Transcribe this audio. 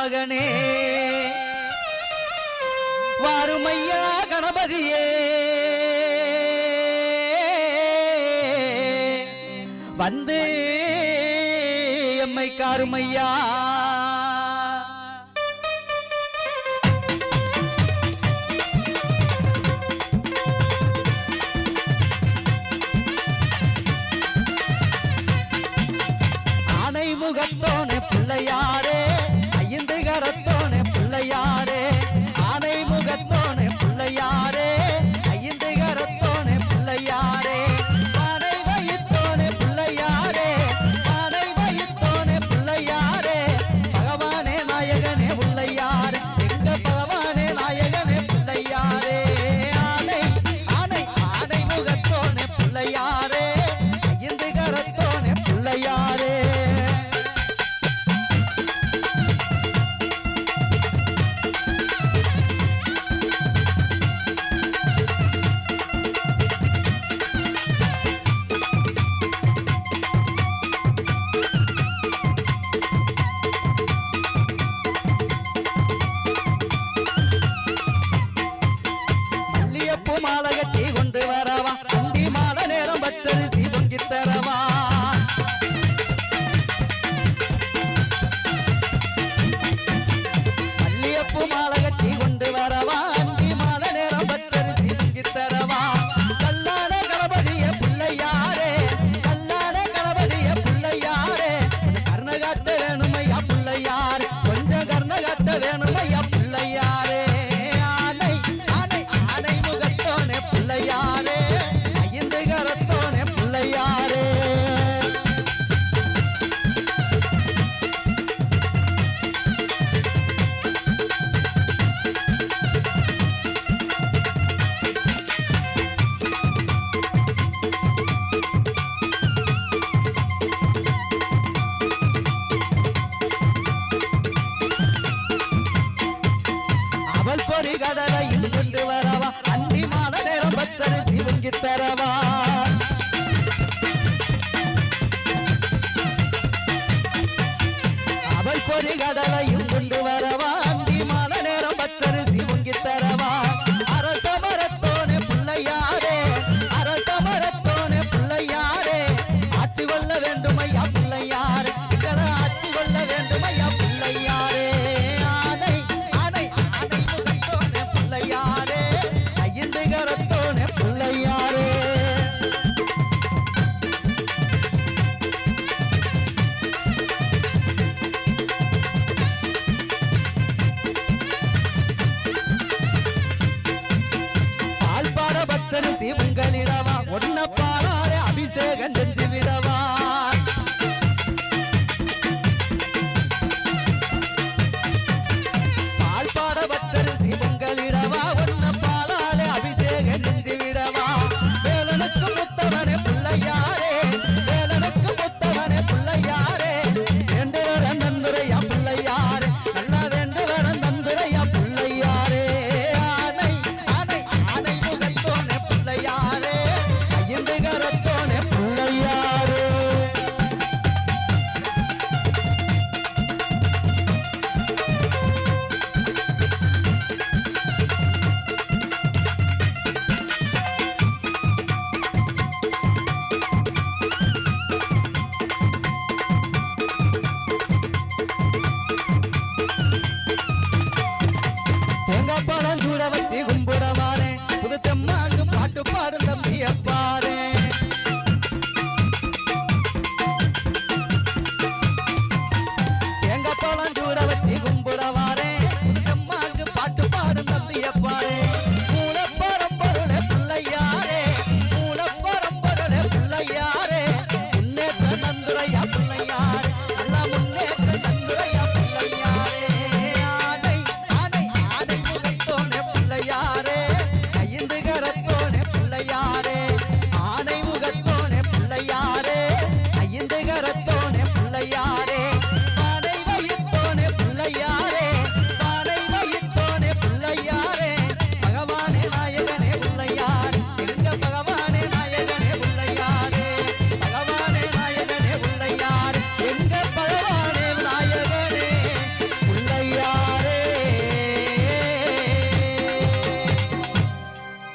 மகனே வாருமையா கணபதியே வந்து எம்மை காருமையா ஆனை முகத்தோனே பிள்ளையாரே ஐந்து கரத்தோனே பிள்ளையாரே ஆனை முகத்தோனே பிள்ளையாரே ஐந்து கரத்தோனே பிள்ளையாரே ஆனை வயிற்றோனே பிள்ளையாரே ஆனை வயிற்றோனே பிள்ளையாரே பகவானே நாயகனே பிள்ளையாரே எங்க பகவானே நாயகனே பிள்ளையாரே ஆனை ஆனை ஆனை முகத்தோனே பிள்ளையாரே ஐந்து கரத்தோனே பிள்ளையாரே மாலை கட்டி கொண்டு வரவா அந்தி மாலை நேரம் பச்சரிசி பொங்கி தரவா மல்லியப்பூ மாலை கட்டி கொண்டு வரவா அந்தி மாலை நேரம் பச்சரிசி பொங்கி தரவா கல்லான கணபதிய பிள்ளையாரே கல்லான கணபதிய பிள்ளையாரே கர்ணகாட்ட வேணுமையா பிள்ளையாரே கொஞ்சம் கர்ணகாட்ட வேணுமையா பிள்ளையாரே பிள்ளையாரே ஐந்து கரத்தோனே பிள்ளையாரே அவள் பொறி கடலையும் கொண்டு வரவா அந்தி மாலை நேரம் பச்சரிசி பொங்கி தரவா அவள் பொறி கடலையும் கொண்டு வரவா